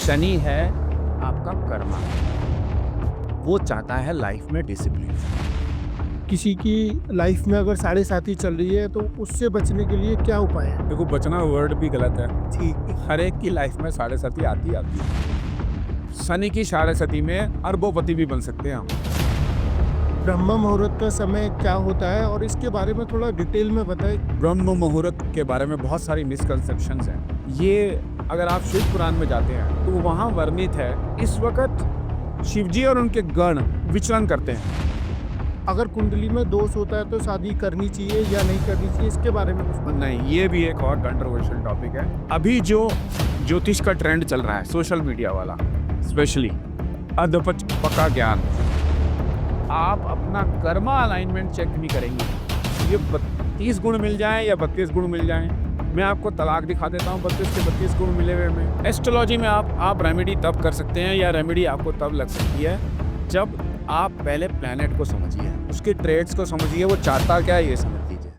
शनि है आपका कर्मा। वो चाहता है लाइफ में डिसिप्लिन। किसी की लाइफ में अगर साढ़े साथी चल रही है तो उससे बचने के लिए क्या उपाय है? देखो, बचना वर्ड भी गलत है। ठीक। हर एक की लाइफ में साढ़े साथी आती है। शनि की साढ़े साथी में अरबोपति भी बन सकते हैं हम। ब्रह्म मुहूर्त का समय क्या होता है और इसके बारे में थोड़ा डिटेल में बताएं। ब्रह्म मुहूर्त के बारे में बहुत सारी मिसकंसेप्शंस हैं। ये अगर आप शिव पुराण में जाते हैं तो वहाँ वर्णित है, इस वक्त शिवजी और उनके गण विचरण करते हैं। अगर कुंडली में दोष होता है तो शादी करनी चाहिए या नहीं करनी चाहिए, इसके बारे में कुछ बताएं। नहीं, ये भी एक और कंट्रोवर्शियल टॉपिक है। अभी जो ज्योतिष का ट्रेंड चल रहा है सोशल मीडिया वाला, स्पेशली अधपच पक्का ज्ञान, आप अपना कर्मा अलाइनमेंट चेक नहीं करेंगे। ये 32 गुण मिल जाएं या 32 गुण मिल जाएं, मैं आपको तलाक दिखा देता हूँ 32 के 32 गुण मिले हुए में। एस्ट्रोलॉजी में आप रेमेडी तब कर सकते हैं, या रेमेडी आपको तब लग सकती है जब आप पहले प्लैनेट को समझिए, उसके ट्रेड्स को समझिए, वो चाहता क्या है ये समझ लीजिए।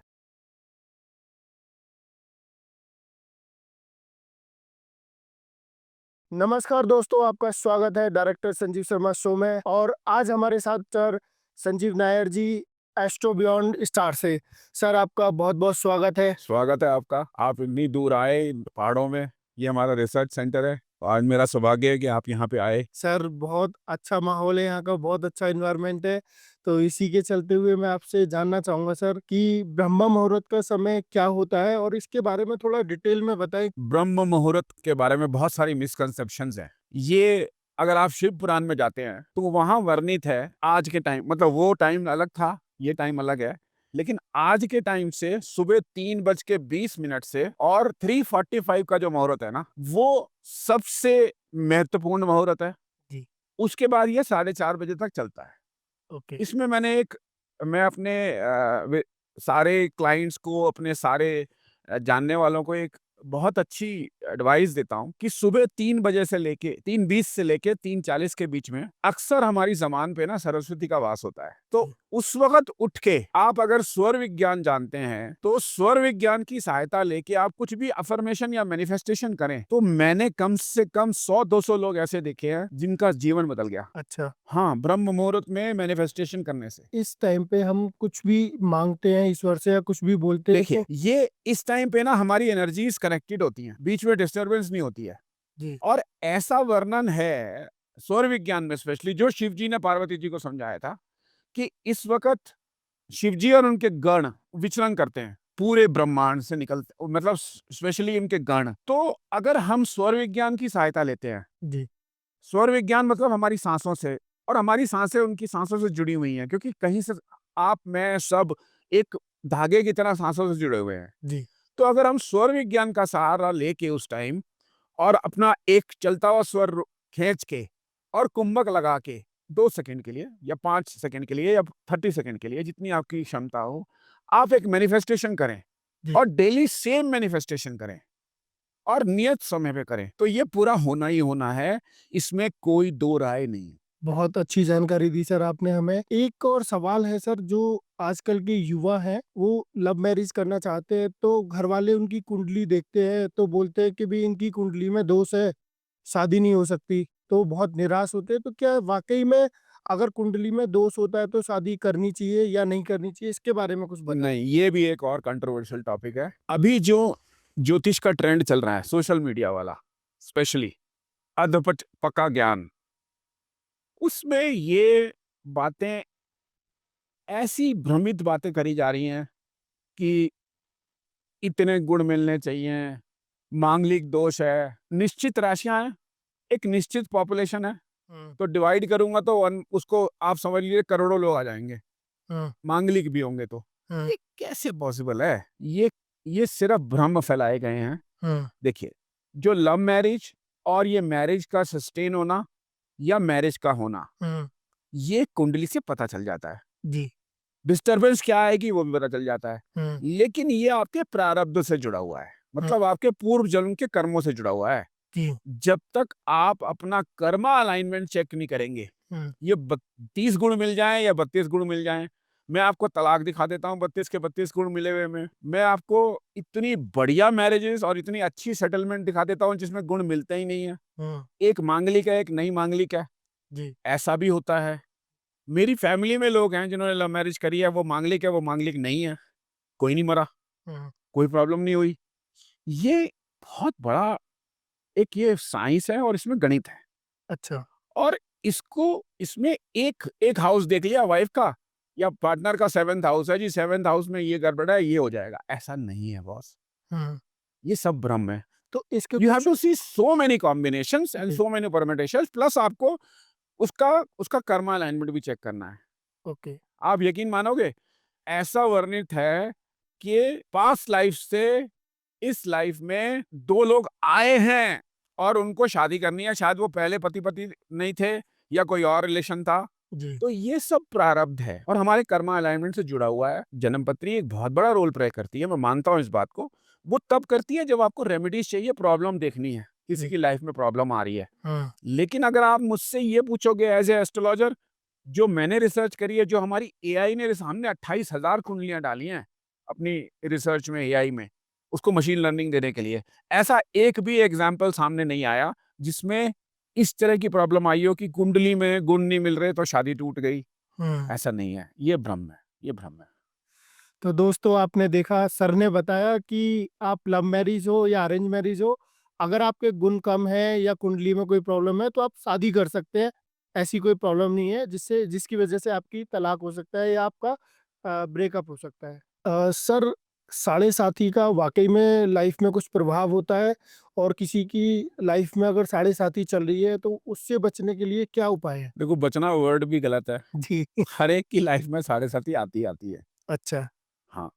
नमस्कार दोस्तों, आपका स्वागत है डायरेक्टर संजीव शर्मा शो में। और आज हमारे साथ सर संजीव नायर जी, एस्ट्रो बियॉन्ड स्टार से। सर, आपका बहुत बहुत स्वागत है। स्वागत है आपका। आप इतनी दूर आए इन पहाड़ों में, ये हमारा रिसर्च सेंटर है। आज मेरा सौभाग्य है कि आप यहाँ पे आए। सर, बहुत अच्छा माहौल है यहाँ का, बहुत अच्छा इन्वायरमेंट है। तो इसी के चलते हुए मैं आपसे जानना चाहूँगा सर कि ब्रह्म मुहूर्त का समय क्या होता है और इसके बारे में थोड़ा डिटेल में बताएं। ब्रह्म मुहूर्त के बारे में बहुत सारी मिसकंसेप्शंस हैं। ये अगर आप शिव पुराण में जाते हैं तो वहाँ वर्णित है, आज के टाइम मतलब वो टाइम अलग था, ये टाइम अलग है, लेकिन आज के टाइम से सुबह 3:20 से और 3:45 का जो मुहूर्त है ना, वो सबसे महत्वपूर्ण मुहूर्त है। जी। उसके बाद ये 4:30 तक चलता है। ओके। इसमें मैं अपने सारे क्लाइंट्स को, अपने सारे जानने वालों को एक बहुत अच्छी एडवाइस देता हूँ कि सुबह 3 बजे से लेके 3:20 से लेके 3:40 के बीच में अक्सर हमारी जबान पे ना सरस्वती का वास होता है। तो उस वक्त उठ के आप अगर स्वर विज्ञान जानते हैं तो स्वर विज्ञान की सहायता लेके आप कुछ भी अफर्मेशन या मैनिफेस्टेशन करें, तो मैंने कम से कम 100-200 लोग ऐसे देखे हैं जिनका जीवन बदल गया। अच्छा। हाँ, ब्रह्म मुहूर्त में मैनिफेस्टेशन करने से। इस टाइम पे हम कुछ भी मांगते हैं ईश्वर से या कुछ भी बोलते हैं देखिए, ये इस टाइम पे ना हमारी एनर्जीज कनेक्टेड होती हैं, बीच में डिस्टरबेंस नहीं होती है। जी। और ऐसा वर्णन है सौर विज्ञान में, स्पेशली जो शिव जी ने पार्वती जी को समझाया था, कि इस वक्त शिव जी और उनके गण विचरण करते हैं, पूरे ब्रह्मांड से निकलते, मतलब स्पेशली इनके गण। तो अगर हम सौर विज्ञान की सहायता लेते हैं, जी। सौर विज्ञान मतलब हमारी सांसों से, और हमारी सांसें उनकी सांसों से जुड़ी हुई हैं, क्योंकि कहीं से आप, मैं, सब एक धागे की तरह सांसों से जुड़े हुए हैं। जी। तो अगर हम स्वर विज्ञान का सहारा लेके उस टाइम और अपना एक चलता हुआ स्वर खींच के और कुंभक लगा के 2 सेकंड के लिए या 5 सेकंड के लिए या 30 सेकंड के लिए, जितनी आपकी क्षमता हो, आप एक मैनिफेस्टेशन करें जी। और डेली सेम मैनिफेस्टेशन करें और नियत समय पे करें, तो ये पूरा होना ही होना है। इसमें कोई दो राय नहीं। बहुत अच्छी जानकारी दी सर आपने हमें। एक और सवाल है सर, जो आजकल के युवा हैं वो लव मैरिज करना चाहते हैं, तो घर वाले उनकी कुंडली देखते हैं तो बोलते हैं कि भी इनकी कुंडली में दोष है, शादी नहीं हो सकती, तो बहुत निराश होते हैं। तो क्या वाकई में अगर कुंडली में दोष होता है तो शादी करनी चाहिए या नहीं करनी चाहिए, इसके बारे में कुछ बताएं। नहीं, ये भी एक और कंट्रोवर्शियल टॉपिक है। अभी जो ज्योतिष का ट्रेंड चल रहा है सोशल मीडिया वाला, स्पेशली अधपट पक्का ज्ञान, उसमें ये बातें, ऐसी भ्रमित बातें करी जा रही हैं कि इतने गुण मिलने चाहिए, मांगलिक दोष है, निश्चित राशियां हैं, एक निश्चित पॉपुलेशन है, हम्म। तो डिवाइड करूंगा तो उसको आप समझ लीजिए करोड़ों लोग आ जाएंगे, हम्म। मांगलिक भी होंगे तो। हम्म। ये कैसे पॉसिबल है? ये सिर्फ भ्रम फैलाए गए हैं। हम्म। देखिए, जो लव मैरिज और ये मैरिज का सस्टेन होना या मैरिज का होना, हम्म। ये कुंडली से पता चल जाता है। जी। डिस्टरबेंस क्या है कि वो भी पता चल जाता है। हम्म। लेकिन ये आपके प्रारब्ध से जुड़ा हुआ है, हम्म। मतलब आपके पूर्व जन्म के कर्मों से जुड़ा हुआ है। जी। जब तक आप अपना कर्मा अलाइनमेंट चेक नहीं करेंगे, हम्म। ये 30 गुण मिल जाएं या 32 गुण मिल जाएं, मैं आपको तलाक दिखा देता हूँ 32 के 32 गुण मिले हुए में। मैं आपको इतनी बढ़िया मैरिजेस और इतनी अच्छी सेटलमेंट दिखा देता हूँ जिसमें गुण मिलते ही नहीं है। एक मांगलिक है, एक नहीं मांगलिक है, जी। ऐसा भी होता है। मेरी फैमिली में लोग हैं जिन्होंने लव मैरिज करी है, वो मांगलिक है, वो मांगलिक नहीं है, कोई नहीं मरा, कोई प्रॉब्लम नहीं हुई। ये बहुत बड़ा एक ये साइंस है और इसमें गणित है। अच्छा। और इसको इसमें एक हाउस देख लिया वाइफ का या पार्टनर का 7th हाउस है जी, 7th हाउस में ये गड़बड़ है, ये हो जाएगा, ऐसा नहीं है बॉस। ये सब भ्रम है। तो इसके यू हैव कुछ to see so many combinations and जी, सो मेनी परम्यूटेशंस, प्लस आपको उसका उसका कर्मा अलाइनमेंट भी चेक करना है। ओके। आप यकीन मानोगे, ऐसा वर्णित है कि पास्ट लाइफ से इस लाइफ में 2 लोग आए हैं और उनको शादी करनी है, शायद वो पहले पति-पति नहीं थे या कोई और रिलेशन था। जी, तो ये सब प्रारब्ध है और हमारे कर्मा अलाइनमेंट से जुड़ा हुआ है। जन्मपत्री एक बहुत बड़ा रोल प्ले करती है, मैं मानता हूँ इस बात को। वो तब करती है जब आपको रेमेडीज चाहिए, प्रॉब्लम देखनी है, किसी जी। की लाइफ में प्रॉब्लम आ रही है। हाँ, लेकिन अगर आप मुझसे ये पूछोगे एज़ ए एस्ट्रोलॉजर, जो मैंने रिसर्च करी है, जो हमारी एआई ने हमने 28,000 कुंडलियाँ डाली हैं अपनी रिसर्च में एआई में, उसको मशीन लर्निंग देने के लिए। ऐसा एक भी एग्ज़ाम्पल सामने नहीं आया जिसमें इस तरह की प्रॉब्लम आई हो कि कुंडली में गुण नहीं मिल रहे तो शादी टूट गई। हाँ। ऐसा नहीं है, ये भ्रम है, ये भ्रम है। तो दोस्तों आपने देखा सर ने बताया कि आप लव मैरिज हो या अरेंज मैरिज हो, अगर आपके गुण कम है या कुंडली में कोई प्रॉब्लम है तो आप शादी कर सकते हैं। ऐसी कोई प्रॉब्लम नहीं है जिसकी वजह से आपकी तलाक हो सकता है या आपका ब्रेकअप हो सकता है। सर, साढ़े साथी का वाकई में लाइफ में कुछ प्रभाव होता है और किसी की लाइफ में अगर साढ़े साथी चल रही है तो उससे बचने के लिए क्या उपाय है? देखो, बचना वर्ड भी गलत है। जी। हर एक की लाइफ में साढ़े साथी आती ही आती है। अच्छा। हाँ,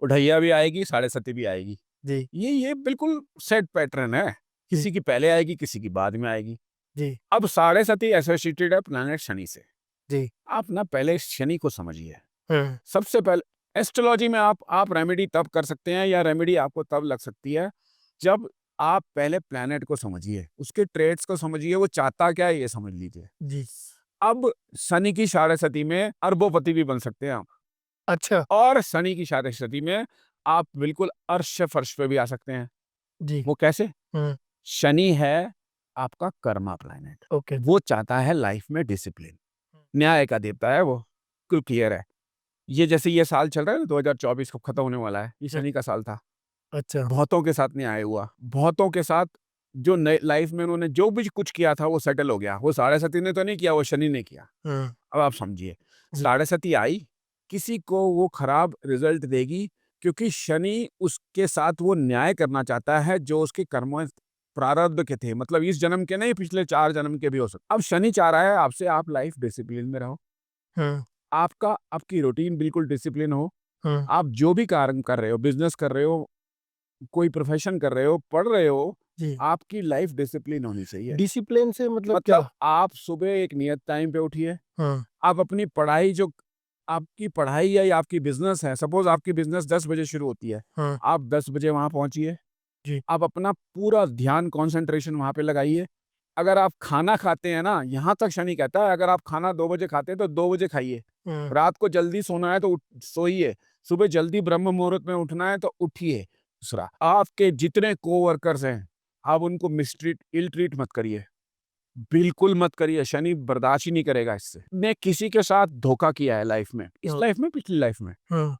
उढ़ैया भी आएगी, साढ़े साथी भी आएगी। जी, ये बिल्कुल सेट पैटर्न है। जी, किसी की पहले आएगी, किसी की बाद में आएगी। जी, अब साढ़े साथी एसोसिएटेड है प्लैनेट शनि से। जी। आप ना पहले शनि को समझिए। हाँ, सबसे पहले एस्ट्रोलॉजी में आप रेमेडी तब कर सकते हैं या रेमेडी आपको तब लग सकती है जब आप पहले प्लैनेट को समझिए, उसके ट्रेड्स को समझिए, वो चाहता क्या है ये समझ लीजिए। जी। अब शनि की साढ़े साथी में अरबोपति भी बन सकते हैं आप, अच्छा। और शनि की साढ़े साथी में आप बिल्कुल अर्श फर्श पे भी आ सकते हैं। जी। वो कैसे? हाँ, शनि है आपका कर्मा प्लैनेट। ओके। वो चाहता है लाइफ में डिसिप्लिन, न्याय का देवता है वो, बिल्कुल क्लियर है। ये जैसे ये साल चल रहा है ना, 2024 कब खत्म होने वाला है, ये जी। शनि का साल था। अच्छा। बहुतों के साथ न्याय हुआ, बहुतों के साथ जो नए लाइफ में उन्होंने जो भी कुछ किया था वो सेटल हो गया। वो साढ़े साथी ने तो नहीं किया, वो शनि ने किया। हाँ, अब आप समझिए, जी, साढ़े साथी आई, किसी को वो खराब रिजल्ट देगी क्योंकि शनि उसके साथ वो न्याय करना चाहता है जो उसके कर्मों प्रारब्ध के थे, मतलब इस जन्म के नहीं, पिछले 4 जन्म के भी हो सकते। अब शनि चाह रहा है आपसे, आप लाइफ डिसिप्लिन में रहो, हाँ, आपकी रूटीन बिल्कुल डिसिप्लिन हो। हाँ, आप जो भी कार्य कर रहे हो, बिज़नेस कर रहे हो, कोई प्रोफ़ेशन कर रहे हो, पढ़ रहे हो, जी। आपकी लाइफ डिसिप्लिन होनी चाहिए। डिसिप्लिन से मतलब क्या? मतलब आप सुबह एक नियत टाइम पे उठिए, हाँ, आप अपनी पढ़ाई जो आपकी पढ़ाई है या आपकी बिज़नेस है, सपोज़ आपकी बिज़नेस 10 बजे शुरू होती है, हाँ, आप 10 बजे वहाँ पहुँचिए। जी। आप अपना पूरा ध्यान कंसंट्रेशन वहाँ पे लगाइए। अगर आप खाना खाते हैं ना, यहाँ तक शनि कहता है अगर आप खाना 2 बजे खाते हैं तो 2 बजे खाइए। हाँ, रात को जल्दी सोना है तो सोइए। सुबह जल्दी ब्रह्म मुहूर्त में उठना है तो उठिए। दूसरा, आपके जितने कोवर्कर्स हैं, आप उनको मिसट्रीट, इल ट्रीट मत करिए। बिल्कुल मत करिए, शनि बर्दाश्त ही नहीं करेगा इससे। ने किसी के साथ धोखा किया है लाइफ में, इस हाँ, लाइफ में, पिछली लाइफ में, हाँ,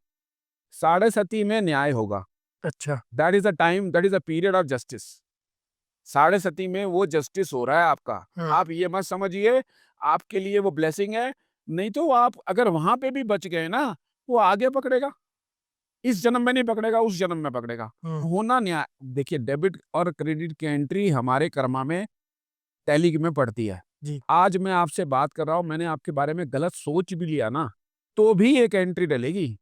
साढ़े सती में न्याय होगा। अच्छा। That is the time, that is the period of justice. साढ़े सती में वो जस्टिस हो रहा है आपका। हाँ, आप ये मत समझिए आपके लिए वो ब्लेसिंग है, नहीं तो आप अगर वहाँ पे भी बच गए ना, वो आगे पकड़ेगा। इस जन्म में नहीं पकड़ेगा, उस जन्म में पकड़ेगा। हाँ, होना न्याय, देखिए डेबिट और क्रेडिट की एंट्री हमारे कर्मा में टैली में पड़ती है। जी। आज मैं आपसे बात कर रहा हूँ, मैंने आपके बारे में गलत सोच भी लिया ना, तो भी एक एंट्री डलेगी,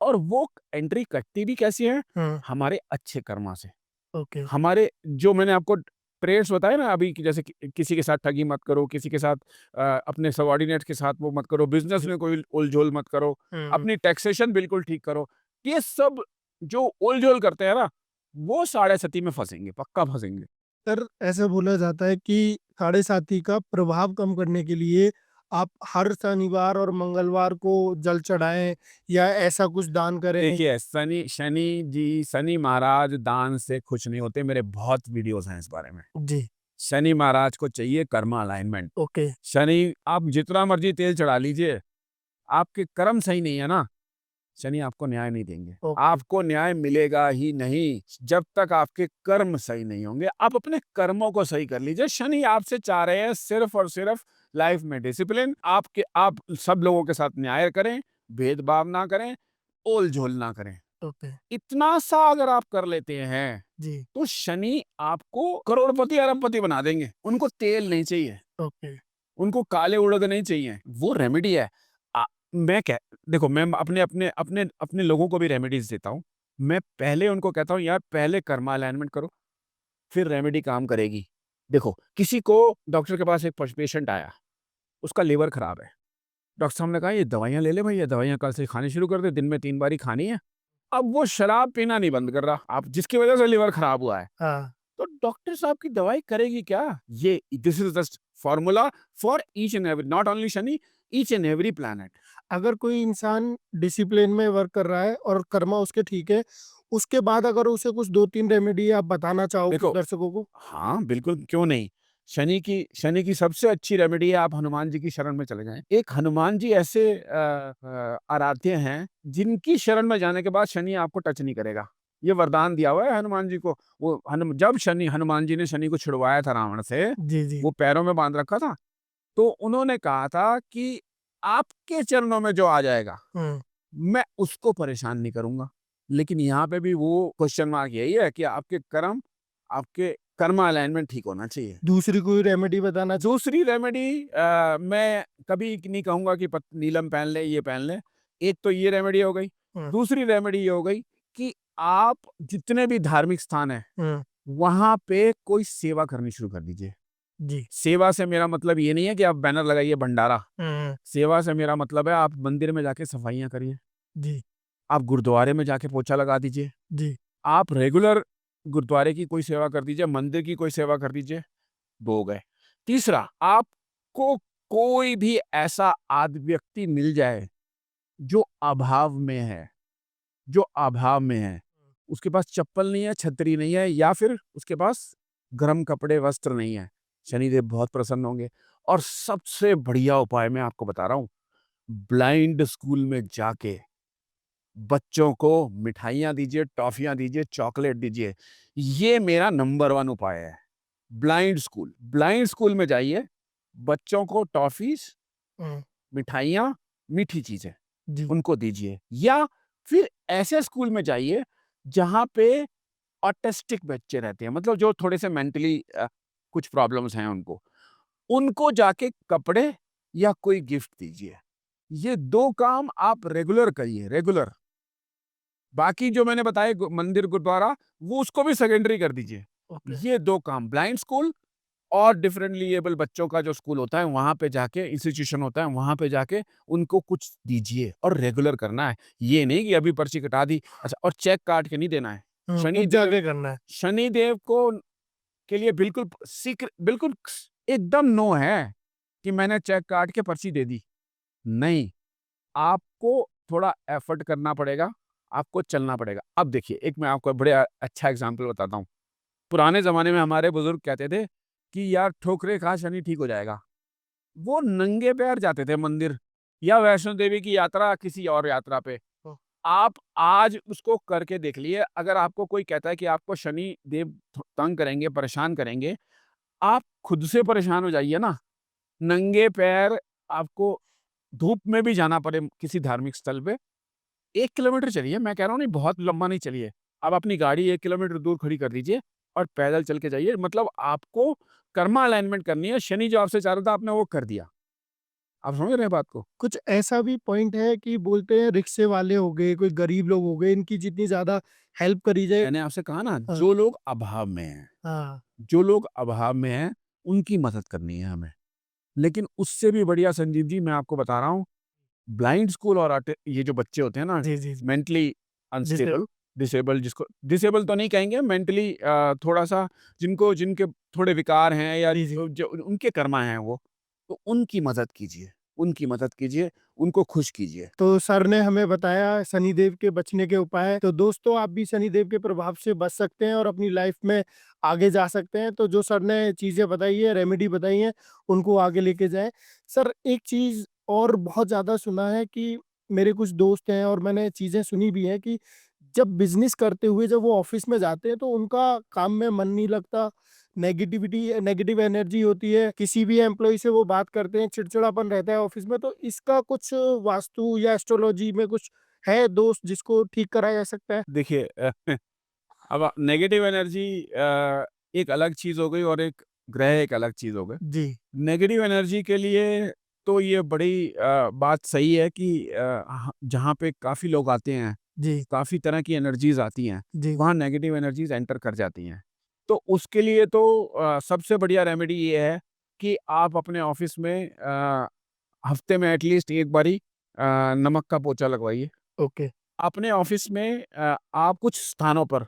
और वो एंट्री कटती भी कैसी है? हाँ, हमारे अच्छे कर्मा से। ओके। हमारे जो मैंने आपको ट्रेड्स बताए ना अभी कि जैसे कि किसी के साथ ठगी मत करो, किसी के साथ अपने सबॉर्डिनेट्स के साथ वो मत करो, बिज़नेस जी। में कोई उल-झोल मत करो, हाँ, हाँ। अपनी टैक्सेशन बिल्कुल ठीक करो। ये सब जो उल-झोल करते हैं ना, वो साढ़े सती में फँसेंगे, पक्का फँसेंगे। सर, ऐसा बोला जाता है कि साढ़े साथी का प्रभाव कम करने के लिए आप हर शनिवार और मंगलवार को जल चढ़ाएं या ऐसा कुछ दान करें? देखिए, शनि महाराज दान से खुश नहीं होते। मेरे बहुत वीडियोस हैं इस बारे में। जी। शनि महाराज को चाहिए कर्मा अलाइनमेंट। ओके। शनि, आप जितना मर्जी तेल चढ़ा लीजिए, आपके कर्म सही नहीं है ना, शनि आपको न्याय नहीं देंगे। ओके। आपको न्याय मिलेगा ही नहीं जब तक आपके कर्म सही नहीं होंगे। आप अपने कर्मों को सही कर लीजिए। शनि आपसे चाह रहे हैं सिर्फ और सिर्फ लाइफ में डिसिप्लिन, आप सब लोगों के साथ न्याय करें, भेदभाव ना करें, ओल झोल ना करें। ओके। इतना सा अगर आप कर लेते हैं जी। तो शनि आपको करोड़पति अरबपति बना देंगे। उनको तेल नहीं चाहिए, ओके। उनको काले उड़द नहीं चाहिए, वो रेमेडी है। मैं कह देखो, मैं अपने अपने अपने अपने लोगों को भी रेमेडीज देता हूँ। मैं पहले उनको कहता हूँ, यार पहले कर्मा अलाइनमेंट करो, फिर रेमेडी काम करेगी। देखो, किसी को डॉक्टर के पास एक पेशेंट आया, उसका लिवर खराब है। डॉक्टर साहब ने कहा, ये दवाइयाँ ले ले भाई, ये दवाइयाँ कल से खानी शुरू कर दे, दिन में 3 बार ही खानी है। अब वो शराब पीना नहीं बंद कर रहा, आप जिसकी वजह से लिवर खराब हुआ है। हाँ। तो डॉक्टर साहब की दवाई करेगी क्या? ये this is the formula for each and every, not only Shani, each and every planet. अगर कोई इंसान डिसिप्लिन में वर्क कर रहा है और कर्मा उसके ठीक है, उसके बाद अगर उसे कुछ 2-3 रेमेडी आप बताना चाहो देखो, दर्शकों को? हाँ, बिल्कुल, क्यों नहीं। शनि की सबसे अच्छी रेमेडी है, आप हनुमान जी की शरण में चले जाएँ। एक हनुमान जी ऐसे आराध्य हैं, जिनकी शरण में जाने के बाद शनि आपको टच नहीं करेगा। ये वरदान दिया हुआ है हनुमान जी को। वो जब हनुमान जी ने शनि को छुड़वाया था रावण से, जी, जी। वो पैरों में बाँध रखा था, तो उन्होंने कहा था कि आपके चरणों में जो आ जाएगा, हुँ। मैं उसको परेशान नहीं करूँगा। लेकिन यहाँ पे भी वो क्वेश्चन मार्क यही है कि आपके कर्मा अलाइनमेंट ठीक होना चाहिए। दूसरी कोई रेमेडी बताना दूसरी रेमेडी, मैं कभी नहीं कहूँगा कि नीलम पहन ले, ये पहन ले। एक तो ये रेमेडी हो गई। हुँ। दूसरी रेमेडी ये हो गई कि आप जितने भी धार्मिक स्थान हैं, हुँ। वहाँ पे कोई सेवा करनी शुरू कर दीजिए। जी। सेवा से मेरा मतलब ये नहीं है कि आप बैनर लगाइए भंडारा। हुँ। सेवा से मेरा मतलब है, आप मंदिर में जाके सफाइयाँ करिए। जी। आप गुरुद्वारे में जाके पोछा लगा दीजिए। जी। आप रेगुलर गुरुद्वारे की कोई सेवा कर दीजिए, मंदिर की कोई सेवा कर दीजिए, 2 हो गए। तीसरा, आपको कोई भी ऐसा आदि व्यक्ति मिल जाए जो अभाव में है, उसके पास चप्पल नहीं है, छतरी नहीं है, या फिर उसके पास गर्म कपड़े, वस्त्र नहीं है, शनिदेव बहुत प्रसन्न होंगे। और सबसे बढ़िया उपाय मैं आपको बता रहा हूँ, ब्लाइंड स्कूल में जाके बच्चों को मिठाइयाँ दीजिए, टॉफ़ियाँ दीजिए, चॉकलेट दीजिए। ये मेरा नंबर 1 उपाय है। ब्लाइंड स्कूल में जाइए, बच्चों को टॉफ़ीज़, हुँ। मिठाइयाँ, मीठी चीज़ें जी। उनको दीजिए। या फिर ऐसे स्कूल में जाइए जहाँ पे ऑटिस्टिक बच्चे रहते हैं, मतलब जो थोड़े से मेंटली कुछ प्रॉब्लम्स हैं उनको। उनको जाके कपड़े या कोई गिफ्ट दीजिए। ये 2 काम आप रेगुलर करिए, रेगुलर। बाकी जो मैंने बताए मंदिर, गुरुद्वारा, वो उसको भी सेकेंडरी कर दीजिए। ओके। ये 2 काम, ब्लाइंड स्कूल और डिफरेंटली एबल बच्चों का जो स्कूल होता है, वहाँ पे जाके, इंस्टीट्यूशन होता है, वहाँ पे जाके उनको कुछ दीजिए और रेगुलर करना है। ये नहीं कि अभी पर्ची कटा दी, अच्छा, और चेक काट के नहीं देना है। हुँ, खुद शनिदेव जाके करना है। शनिदेव को के लिए बिल्कुल एकदम नो है कि मैंने चेक काट के पर्ची दे दी। नहीं, आपको थोड़ा एफर्ट करना पड़ेगा, आपको चलना पड़ेगा। अब देखिए, एक मैं आपको बड़े अच्छा एग्ज़ाम्पल बताता हूँ। पुराने ज़माने में हमारे बुज़ुर्ग कहते थे कि यार ठोकरे खा, शनि ठीक हो जाएगा। वो नंगे पैर जाते थे मंदिर या वैष्णो देवी की यात्रा, किसी और यात्रा पे। ओह! आप आज उसको करके देख लिए, अगर आपको कोई कहता है कि आपको शनि देव तंग करेंगे, परेशान करेंगे, आप खुद से परेशान हो जाइए ना। नंगे पैर आपको धूप में भी जाना पड़े किसी धार्मिक स्थल पे, 1 किलोमीटर चलिए, मैं कह रहा हूँ, नहीं बहुत लंबा नहीं चलिए। आप अपनी गाड़ी 1 किलोमीटर दूर खड़ी कर दीजिए और पैदल चल के जाइए। मतलब आपको कर्मा अलाइनमेंट करनी है, शनि जो आपसे चाह रहा था आपने वो कर दिया। आप समझ रहे हैं बात को? कुछ ऐसा भी पॉइंट है कि बोलते हैं रिक्शे वाले हो गए, कोई गरीब लोग हो गए, इनकी जितनी ज़्यादा हेल्प करी जाए। मैंने आपसे कहा ना, हाँ। जो लोग अभाव में हैं, हाँ। उनकी मदद करनी है हमें। लेकिन उससे भी बढ़िया संजीव जी, मैं आपको बता रहा हूँ, ब्लाइंड स्कूल और ये जो बच्चे होते हैं ना, जी, जी, जी। मेंटली जैसे अनस्टेबल, डिसेबल, जिसको डिसेबल तो नहीं कहेंगे, मेंटली थोड़ा-सा, जिनके थोड़े विकार हैं, या जी, जी। जो उनके कर्मा हैं वो, तो उनकी मदद कीजिए। उनकी मदद कीजिए, उनको खुश कीजिए। तो सर ने हमें बताया शनिदेव के बचने के उपाय। तो दोस्तों आप भी शनिदेव के प्रभाव से बच सकते हैं और अपनी लाइफ में आगे जा सकते हैं। तो जो सर ने चीज़ें बताई है, रेमेडी बताई हैं, उनको आगे लेके जाएँ। सर एक चीज़ और बहुत ज़्यादा सुना है कि मेरे कुछ दोस्त हैं और मैंने चीज़ें सुनी भी हैं कि जब बिज़नेस करते हुए जब वो ऑफ़िस में जाते हैं तो उनका काम में मन नहीं लगता, नेगेटिव एनर्जी होती है, किसी भी एम्प्लॉई से वो बात करते हैं, चिड़चिड़ापन रहता है ऑफ़िस में। तो इसका कुछ वास्तु या एस्ट्रोलॉजी में कुछ है दोस्त जिसको ठीक करा जा सकता है? देखिए अब नेगेटिव एनर्जी एक अलग चीज़ हो गई और एक ग्रह एक अलग चीज़ हो गए। जी, नेगेटिव एनर्जी के लिए तो ये बड़ी बात सही है कि जहाँ पे काफ़ी लोग आते हैं, जी, काफ़ी तरह की एनर्जीज़ आती हैं, जी, वहाँ नेगेटिव एनर्जीज़ एंटर कर जाती हैं। तो उसके लिए तो सबसे बढ़िया रेमेडी ये है कि आप अपने ऑफ़िस में हफ़्ते में एटलीस्ट एक बारी नमक का पोंछा लगवाइए। ओके, अपने ऑफ़िस में आप कुछ स्थानों पर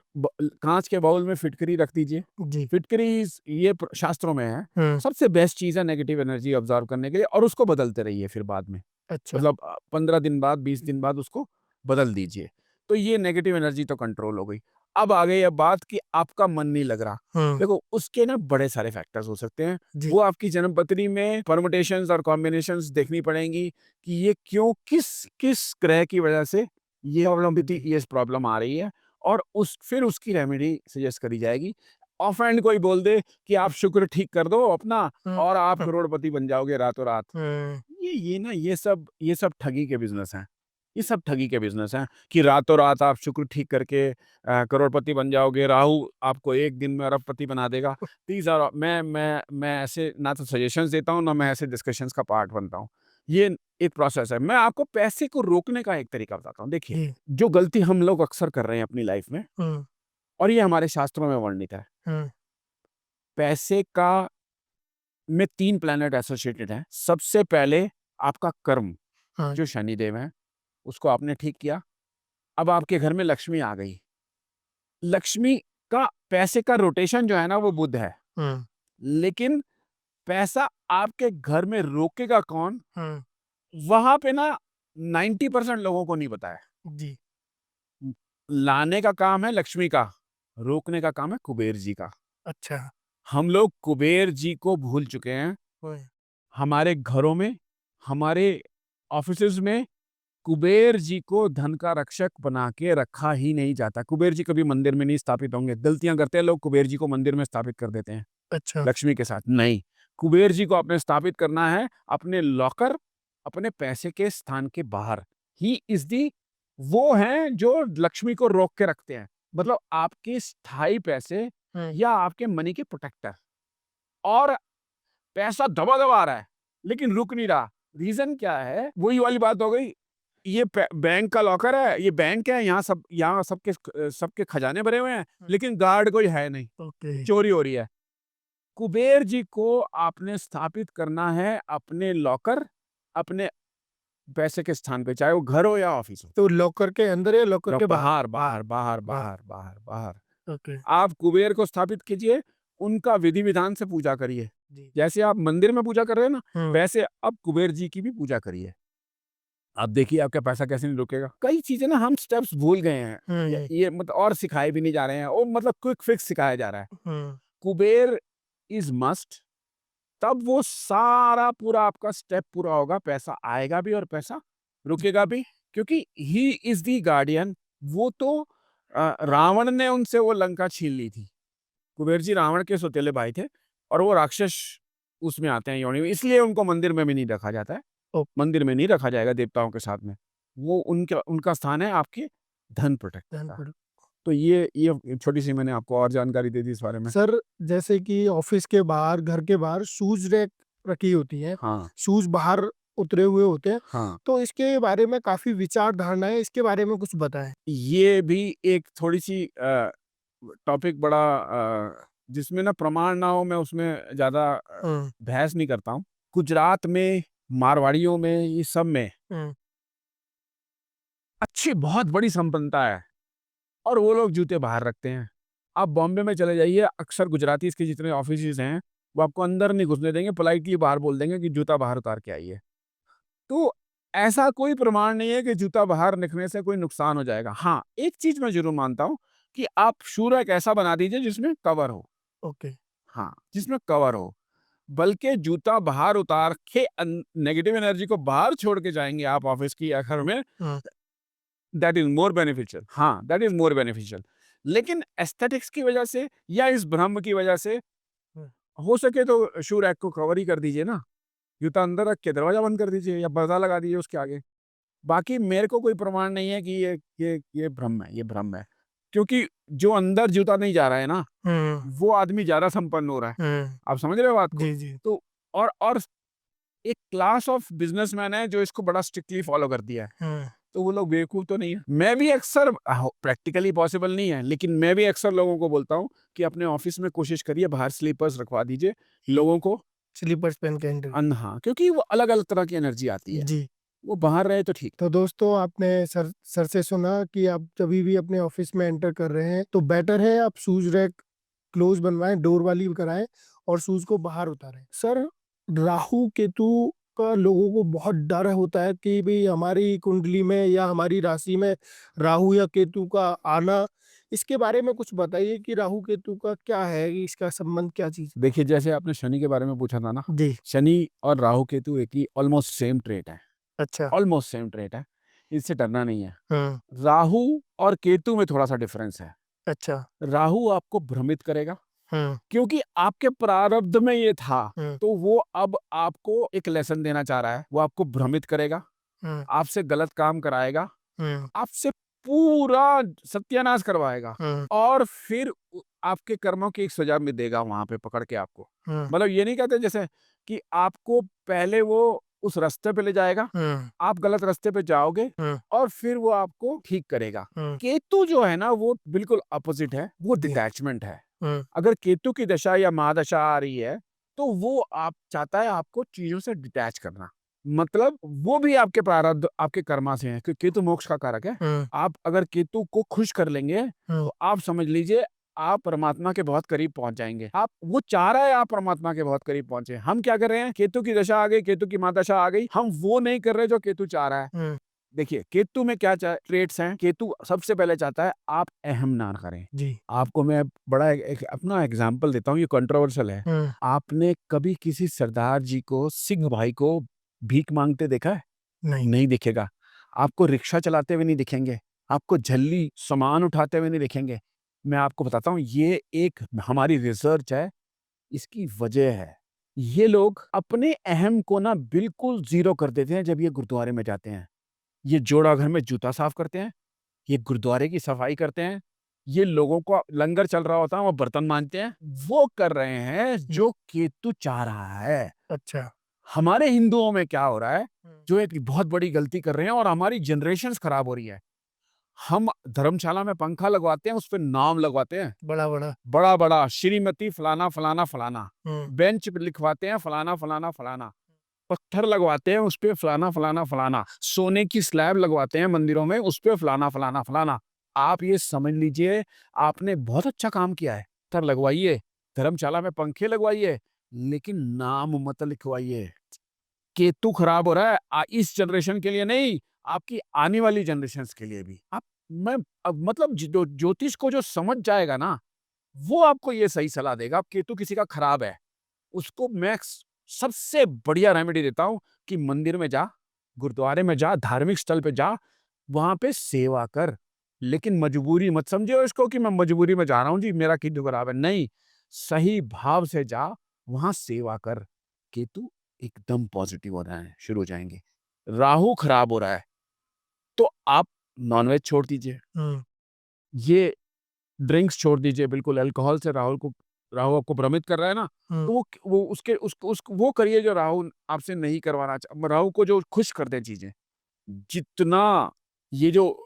काँच के बाउल में फिटकरी रख दीजिए। जी, फिटकरी ये शास्त्रों में है, हुँ, सबसे बेस्ट चीज़ है नेगेटिव एनर्जी ऑब्ज़र्व करने के लिए और उसको बदलते रहिए फिर बाद में। अच्छा, मतलब 15 दिन बाद, 20 दिन बाद उसको बदल दीजिए। तो ये नेगेटिव एनर्जी तो कंट्रोल हो गई। अब आ गई बात कि आपका मन नहीं लग रहा। हुँ, देखो उसके ना बड़े सारे फैक्टर्स हो सकते हैं। जी, वो आपकी जन्म पत्री में परम्यूटेशंस और कॉम्बिनेशंस देखनी पड़ेंगी कि ये क्यों किस किस ग्रह की वजह से ये प्रॉब्लम आ रही है और फिर उसकी रेमेडी सजेस्ट करी जाएगी। ऑफ हैंड कोई बोल दे कि आप शुक्र ठीक कर दो अपना हुँ, और आप हुँ, करोड़पति बन जाओगे रातों रात। हुँ, ये सब ठगी के बिज़नेस हैं। ये सब ठगी के बिज़नेस हैं कि रातों रात आप शुक्र ठीक करके करोड़पति बन जाओगे, राहु आपको 1 दिन में अरबपति बना देगा। दीज़ आर मैं ऐसे ना तो सजेशंस देता हूँ, ना मैं ऐसे डिस्कशंस का पार्ट बनता हूँ। ये एक प्रोसेस है। मैं आपको पैसे को रोकने का एक तरीका बताता हूँ। देखिए, जी, जो गलती हम लोग अक्सर कर रहे हैं अपनी लाइफ़ में हुँ, और ये हमारे शास्त्रों में वर्णित है। हुँ, पैसे का में 3 प्लैनेट एसोसिएटेड हैं। सबसे पहले आपका कर्म, हाँ, जो शनिदेव हैं, उसको आपने ठीक किया। अब आपके घर में लक्ष्मी आ गई। लक्ष्मी का पैसे का रोटेशन जो है ना वो बुध है। हुँ, लेकिन पैसा आपके घर में रोकेगा कौन? हुँ, वहाँ पे ना 90% लोगों को नहीं पता है। जी, लाने का काम है लक्ष्मी का, रोकने का काम है कुबेर जी का। अच्छा, हम लोग कुबेर जी को भूल चुके हैं। हुँ, हमारे घरों में, हमारे ऑफ़िसेज़ में कुबेर जी को धन का रक्षक बना के रखा ही नहीं जाता। कुबेर जी कभी मंदिर में नहीं स्थापित होंगे। गलतियाँ करते हैं लोग, कुबेर जी को मंदिर में स्थापित कर देते हैं, अच्छा, लक्ष्मी के साथ। नहीं, कुबेर जी को आपने स्थापित करना है अपने लॉकर, अपने पैसे के स्थान के बाहर। ही इज़ दी वो हैं जो लक्ष्मी को रोक के रखते हैं। मतलब आपके स्थायी पैसे हुँ, या आपके मनी के प्रोटेक्टर। और पैसा दबा-दबा आ रहा है, लेकिन रुक नहीं रहा। रीज़न क्या है? वही वाली बात हो गई, ये बैंक का लॉकर है, ये बैंक है, यहाँ सबके खजाने भरे हुए हैं, हुँ, लेकिन गार्ड कोई है नहीं, ओके, चोरी हो रही है। कुबेर जी को आपने स्थापित करना है अपने लॉकर, अपने पैसे के स्थान पे, चाहे वो घर हो या ऑफ़िस हो। तो लॉकर के अंदर या लॉकर के बाहर? बाहर, बाहर, बाहर, बाहर, बाहर, बाहर, बाहर, बाहर। ओके, आप कुबेर को स्थापित कीजिए, उनका विधि-विधान से पूजा करिए। जी, जैसे आप मंदिर में पूजा कर रहे हैं ना, हुँ, वैसे अब कुबेर जी की भी पूजा करिए। आप देखिए आपका पैसा कैसे नहीं रुकेगा। कई चीज़ें ना हम स्टेप्स भूल गए हैं। हुँ, ये मतलब और सिखाए भी नहीं जा रहे हैं और मतलब क्विक फिक्स सिखाया जा रहा है। हुँ, कुबेर इज़ मस्ट, तब वो सारा पूरा आपका स्टेप पूरा होगा, पैसा आएगा भी और पैसा रुकेगा भी, क्योंकि ही इज़ द गार्डियन। वो तो रावण ने उनसे वो लंका छीन ली थी। कुबेर जी रावण के सौतेले भाई थे और वो राक्षस उसमें आते हैं योनि में, इसलिए उनको मंदिर में भी नहीं रखा जाता है। ओ मंदिर में नहीं रखा जाएगा देवताओं के साथ में। वो उनका स्थान है आपके धन प्रोटेक्टर ध्यान का। पड़ो। तो ये छोटी-सी मैंने आपको और जानकारी दे दी इस बारे में। सर जैसे कि ऑफिस के बाहर, घर के बाहर शूज़ रैक रखी होती हैं, हाँ, शूज़ बाहर उतरे हुए होते हैं, हाँ। तो इसके बारे में काफ़ी विचार धारणा है, इसके बारे में कुछ बताएँ? ये भी एक थोड़ी-सी टॉपिक बड़ा जिसमें ना प्रमाण ना हो, मैं उसमें ज़्यादा हुँ, बहस नहीं करता हूँ। गुजरात में, मारवाड़ियों में, ये सब में हुँ, अच्छी बहुत बड़ी संपन्नता है और वो लोग जूते बाहर रखते हैं। आप बॉम्बे में चले जाइए, अक्सर गुजरातीज़ के जितने ऑफ़िसेज़ हैं, वो आपको अंदर नहीं घुसने देंगे, पोलाइटली बाहर बोल देंगे कि जूता बाहर उतार के आइए। तो ऐसा कोई प्रमाण नहीं है कि जूता बाहर निकलने से कोई नुकसान हो जाएगा। हाँ, एक चीज़ मैं ज़रूर मानता हूँ कि आप शू रैक ऐसा बना दीजिए जिसमें कवर हो। ओके। हाँ, जिसमें कवर हो। बल्कि जूता बाहर उतार के नेगेटिव एनर्जी को बाहर छोड़ के जाएँगे आप ऑफ़िस की या घर में, हुँ, दैट इज़ मोर बेनिफिशियल। हाँ, दैट इज़ मोर बेनिफिशियल। लेकिन एस्थेटिक्स की वजह से या इस भ्रम की वजह से हुँ, हो सके तो शू रैक को कवर ही कर दीजिए ना। जूता अंदर रख के दरवाज़ा बंद कर दीजिए या पर्दा लगा दीजिए उसके आगे। बाकी मेरे को कोई प्रमाण नहीं है कि ये भ्रम है, ये भ्रम है। क्योंकि जो अंदर जूता नहीं जा रहा है ना, हुँ, वो आदमी ज़्यादा संपन्न हो रहा है। हुँ। आप समझ रहे हो बात को? जी, जी। तो और एक क्लास ऑफ बिज़नेसमैन है जो इसको बड़ा स्ट्रिक्टली फ़ॉलो करती है। हुँ, तो वो लोग बेवकूफ़ तो नहीं है। मैं भी अक्सर प्रैक्टिकली पॉसिबल नहीं है, लेकिन मैं भी अक्सर लोगों को बोलता हूँ कि अपने ऑफ़िस में कोशिश करिए बाहर स्लीपर्स रखवा दीजिए। लोगों को स्लीपर्स पहन के एंटर। हाँ, क्योंकि वो अलग-अलग तरह की एनर्जी आती है। जी। वो बाहर रहे तो ठीक। तो दोस्तों आपने सर सर से सुना कि आप जभी भी अपने ऑफिस में एंटर कर रहे हैं तो बेटर है आप शूज रैक क्लोज बनवाएं, डोर वाली कराएं और शूज को बाहर उतारें। सर, राहु केतु का लोगों को बहुत डर होता है कि भाई हमारी कुंडली में या हमारी राशि में राहु या केतु का आना, इसके बारे में कुछ बताइए कि राहु केतु का क्या है, इसका संबंध क्या चीज। देखिए, जैसे आपने शनि के बारे में पूछा था ना, जी। शनि और राहु केतु एक ही ऑलमोस्ट सेम ट्रेट है। अच्छा। ऑलमोस्ट सेम ट्रेट है। इससे डरना नहीं है। हम्म। राहु और केतु में थोड़ा-सा डिफरेंस है। अच्छा। राहु आपको भ्रमित करेगा, हम्म। क्योंकि आपके प्रारब्ध में ये था, हम्म। तो वो अब आपको एक लेसन देना चाह रहा है। वो आपको भ्रमित करेगा, हम्म। आपसे गलत काम कराएगा, हम्म। आपसे पूरा सत्यानाश करवाएगा हम्म। और फिर आपके कर्मों की एक सजा में देगा वहाँ पे पकड़ के आपको। हम्म। मतलब ये नहीं कहते जैसे कि आपको पहले वो उस रास्ते पे ले जाएगा, हम्म। आप गलत रास्ते पे जाओगे हम्म। और फिर वो आपको ठीक करेगा। हम्म। केतु जो है ना वो बिल्कुल अपोज़िट है, वो जी। डिटैचमेंट है। हम्म। अगर केतु की दशा या महादशा आ रही है, तो वो आप चाहता है आपको चीज़ों से डिटैच करना। मतलब वो भी आपके प्रारब्ध, आपके कर्मा से है, क्योंकि केतु मोक्ष का कारक है। हम्म। आप अगर केतु को खुश कर लेंगे, हम्म। तो आप समझ लीजिए आप परमात्मा के बहुत करीब पहुँच जाएँगे। आप वो चाह रहा है आप परमात्मा के बहुत करीब पहुँचे। हम क्या कर रहे हैं? केतु की दशा आ गई, केतु की महादशा आ गई, हम वो नहीं कर रहे जो केतु चाह रहा है। हम्म। देखिए, केतु में क्या ट्रेट्स हैं? केतु सबसे पहले चाहता है आप अहम ना करें। जी। आपको मैं बड़ा एक अपना एग्ज़ाम्पल देता हूँ, ये कंट्रोवर्शियल है। हम्म। आपने कभी किसी सरदार जी को, सिंह भाई को भीख माँगते देखा है? नहीं। नहीं दिखेगा। आपको रिक्शा चलाते हुए नहीं दिखेंगे। आपको झल्ली सामान उठाते हुए नहीं दिखेंगे। मैं आपको बताता हूँ, ये एक हमारी रिसर्च है, इसकी वजह है। ये लोग अपने अहम को ना बिल्कुल ज़ीरो कर देते हैं जब ये गुरुद्वारे में जाते हैं। ये जोड़ा घर में जूता साफ करते हैं, ये गुरुद्वारे की सफाई करते हैं, ये लोगों को लंगर चल रहा होता है, वो बर्तन मांजते हैं। वो कर रहे हैं जो केतु चाह रहा है। अच्छा। हमारे हिंदुओं में क्या हो रहा है, हम्म। जो एक बहुत बड़ी गलती कर रहे हैं और हमारी जनरेशन्स खराब हो रही है। हम धर्मशाला में पंखा लगवाते हैं, उस पे नाम लगवाते हैं, बड़ा बड़ा। बड़ा-बड़ा श्रीमती फलाना, फलाना, फलाना। हम्म। बेंच पे लिखवाते हैं फलाना, फलाना, फलाना। पत्थर लगवाते हैं, उस पे फलाना, फलाना, फलाना। सोने की स्लैब लगवाते हैं मंदिरों में, उस पे फलाना, फलाना, फलाना। आप ये समझ लीजिए, आपने बहुत अच्छा काम किया है। पत्थर लगवाइए, धर्मशाला में पंखे लगवाइए, लेकिन नाम मत लिखवाइए। केतु खराब हो रहा है, इस जनरेशन के लिए नहीं, आपकी आने वाली जनरेशन्स के लिए भी। मैं मतलब जो ज्योतिष को जो समझ जाएगा ना, वो आपको ये सही सलाह देगा। केतु किसी का खराब है, उसको मैं सबसे बढ़िया रेमेडी देता हूँ कि मंदिर में जा, गुरुद्वारे में जा, धार्मिक स्थल पे जा, वहाँ पे सेवा कर। लेकिन मजबूरी मत समझिए इसको कि मैं मजबूरी में जा रहा हूँ जी, मेरा केतु खराब है। नहीं, सही भाव से जा, वहाँ सेवा कर। केतु एकदम पॉजिटिव हो रहे हैं, शुरू हो जाएँगे। राहु खराब हो रहा है, तो आप नॉनवेज छोड़ दीजिए। हम्म। ये ड्रिंक्स छोड़ दीजिए बिल्कुल। अल्कोहल से राहु आपको भ्रमित कर रहा है ना, हम्म। तो वो उसके उसको वो करिए जो राहु आपसे नहीं करवाना राहु को जो खुश कर दे चीज़ें। जितना ये जो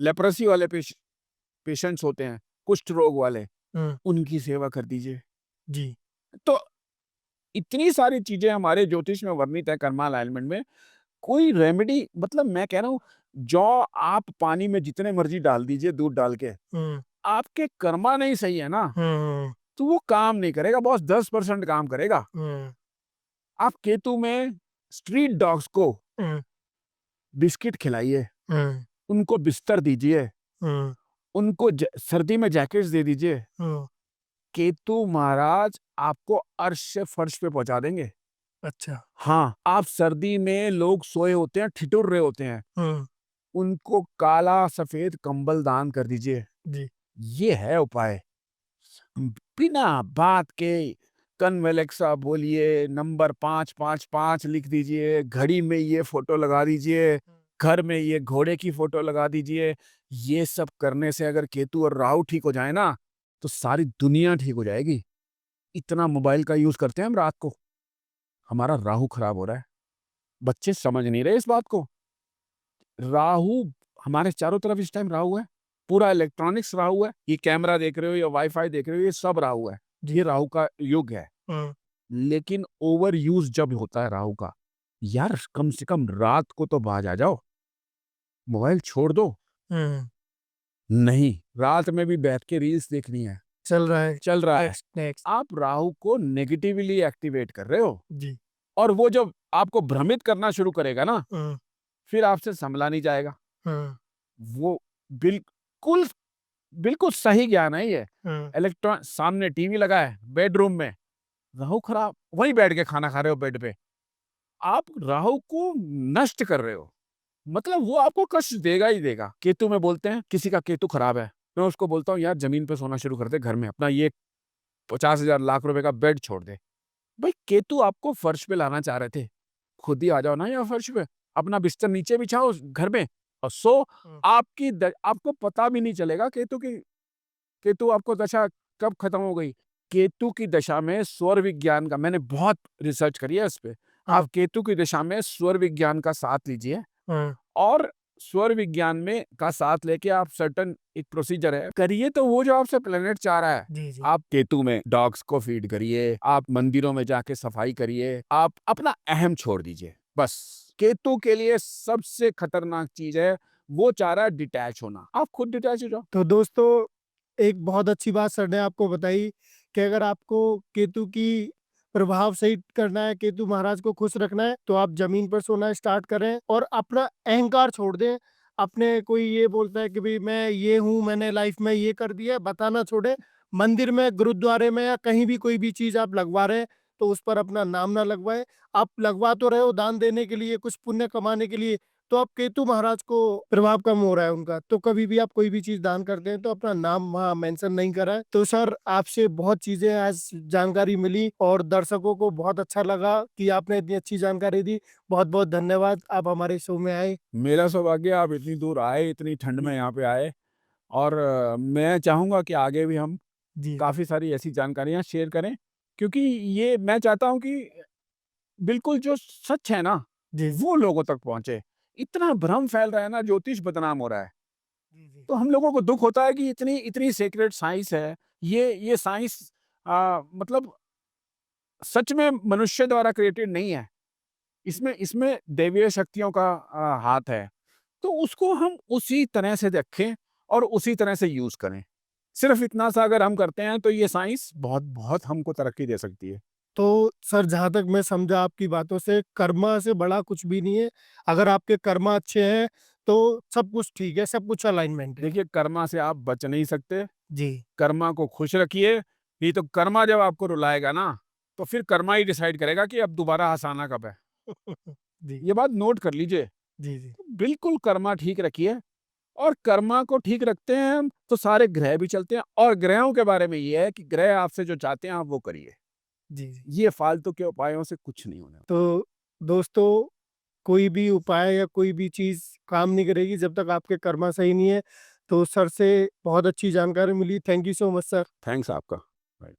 लेप्रोसी वाले पेशेंट्स होते हैं, कुष्ठ रोग वाले, हम्म। उनकी सेवा कर दीजिए। जी। तो इतनी सारी चीज़ें हमारे ज्योतिष में वर्णित है कर्मा अलाइनमेंट में। कोई रेमेडी, मतलब मैं कह रहा हूँ, जौ आप पानी में जितने मर्ज़ी डाल दीजिए दूध डाल के, हम्म। आपके कर्मा नहीं सही है ना, हम्म। तो वो काम नहीं करेगा, बस 10% काम करेगा। हम्म। आप केतु में स्ट्रीट डॉग्स को हम्म, बिस्किट खिलाइए, हम्म, उनको बिस्तर दीजिए, हम्म, उनको सर्दी में जैकेट्स दे दीजिए। हम्म, केतु महाराज आपको अर्श से फर्श पे पहुंचा देंगे। अच्छा। हाँ, आप सर्दी में लोग सोए होते हैं, ठिठुर रहे होते हैं, हम्म, उनको काला सफेद कंबल दान कर दीजिए। जी। ये है उपाय। बिना बात के कन्वेलेक्सा बोलिए, नंबर 555 लिख दीजिए, घड़ी में ये फोटो लगा दीजिए, घर में ये घोड़े की फोटो लगा दीजिए। ये सब करने से अगर केतु और राहु ठीक हो जाए ना, तो सारी दुनिया ठीक हो जाएगी। इतना मोबाइल का यूज करते हैं हम रात को, हमारा राहु खराब हो रहा है। बच्चे समझ नहीं रहे इस बात को। राहु हमारे चारों तरफ इस टाइम राहु है, पूरा इलेक्ट्रॉनिक्स राहु है। ये कैमरा देख रहे हो या वाईफाई देख रहे हो, ये सब राहु है। जी। ये राहु का युग है। हम्म, लेकिन ओवर यूज जब होता है राहु का, यार कम से कम रात को तो बाज आ जाओ, मोबाइल छोड़ दो। हम्म, नहीं, रात में भी बैठ के रील्स देखनी है, चल रहा है। चल रहा है। Next next. आप राहु को नेगेटिवली एक्टिवेट कर रहे हो, जी। और वो जब आपको भ्रमित करना शुरू करेगा ना, हम्म, फिर आपसे संभला नहीं जाएगा। हम्म, वो बिल्कुल बिल्कुल सही ज्ञान है ये। हम्म, इलेक्ट्रॉन सामने टीवी लगा है, बेडरूम में राहु खराब, वहीं बैठ के खाना खा रहे हो बेड पे, आप राहु को नष्ट कर रहे हो। मतलब वो आपको कष्ट देगा ही देगा। केतु में बोलते हैं किसी का केतु खराब है, मैं उसको बोलता हूँ यार जमीन पे सोना शुरू कर दे, घर में अपना ये 50,000 लाख रुपए का बेड छोड़ दे। भाई केतु आपको फर्श पे लाना चाह रहे थे, खुद ही आ जाओ ना यहाँ फर्श पे, अपना बिस्तर नीचे बिछाओ घर में और सो। हम्म, आपको पता भी नहीं चलेगा केतु आपको दशा कब खत्म हो गई। केतु की दशा में स्वर विज्ञान का, मैंने बहुत रिसर्च करी है इस पे। आप केतु की दशा में स्वर विज्ञान का साथ लीजिए, हम्म, और स्वर विज्ञान में का साथ लेके आप सर्टन एक प्रोसीजर है करिए, तो वो जो आपसे प्लेनेट चाह रहा है। जी जी। आप केतु में डॉग्स को फीड करिए, आप मंदिरों में जाके सफाई करिए, आप अपना अहम छोड़ दीजिए बस। केतु के लिए सबसे खतरनाक चीज है, वो चाह रहा है डिटैच होना, आप खुद डिटैच हो जाओ। तो दोस्तों, एक बहुत अच्छी बात सर ने आपको बताई कि अगर आपको केतु की प्रभाव सही करना है, केतु महाराज को खुश रखना है, तो आप जमीन पर सोना स्टार्ट करें और अपना अहंकार छोड़ दें। अपने कोई ये बोलता है कि भाई मैं ये हूँ, मैंने लाइफ में ये कर दिया, बताना छोड़े। मंदिर में, गुरुद्वारे में या कहीं भी कोई भी चीज आप लगवा रहे हैं, तो उस पर अपना नाम ना लगवाए। आप लगवा तो रहे हो दान देने के लिए, कुछ पुण्य कमाने के लिए, तो अब केतु महाराज को प्रभाव कम हो रहा है उनका, तो कभी भी आप कोई भी चीज दान करते हैं तो अपना नाम वहाँ मेंशन नहीं करा है। तो सर, आपसे बहुत चीजें आज जानकारी मिली और दर्शकों को बहुत अच्छा लगा कि आपने इतनी अच्छी जानकारी दी। बहुत बहुत धन्यवाद, आप हमारे शो में आए। मेरा सौभाग्य आप इतनी दूर आए, इतनी ठंड में यहाँ पे आए। और मैं चाहूंगा कि आगे भी हम जी काफी सारी ऐसी जानकारियां शेयर करें, क्योंकि ये मैं चाहता हूं कि बिल्कुल जो सच है ना, जी जी वो लोगों तक पहुंचे। इतना भ्रम फैल रहा है ना, ज्योतिष बदनाम हो रहा है, जी जी तो हम लोगों को दुख होता है कि इतनी इतनी सीक्रेट साइंस है। ये साइंस मतलब सच में मनुष्य द्वारा क्रिएटेड नहीं है, इसमें इसमें दैवीय शक्तियों का हाथ है। तो उसको हम उसी तरह से रखें और उसी तरह से यूज करें। सिर्फ इतना सा अगर हम करते हैं तो ये साइंस बहुत बहुत हमको तरक्की दे सकती है। तो सर, जहाँ तक मैं समझा आपकी बातों से, कर्मा से बड़ा कुछ भी नहीं है। अगर आपके कर्मा अच्छे हैं तो सब कुछ ठीक है, सब कुछ अलाइनमेंट है। देखिए, कर्मा से आप बच नहीं सकते। जी कर्मा को खुश रखिए, नहीं तो कर्मा जब आपको रुलाएगा ना, तो फिर कर्मा ही डिसाइड करेगा कि अब दोबारा हंसाना कब है। जी ये बात नोट कर लीजिए। जी जी तो बिल्कुल कर्मा ठीक रखिए, और कर्मा को ठीक रखते हैं हम तो सारे ग्रह भी चलते हैं। और ग्रहों के बारे में ये है कि ग्रह आपसे जो चाहते हैं आप वो करिए, जी जी। ये फालतू के उपायों से कुछ नहीं होने वाला। तो दोस्तों, कोई भी उपाय या कोई भी चीज काम नहीं करेगी जब तक आपके कर्मा सही नहीं है। तो सर से बहुत अच्छी जानकारी मिली। Thank you so much sir. Thanks आपका। राइट।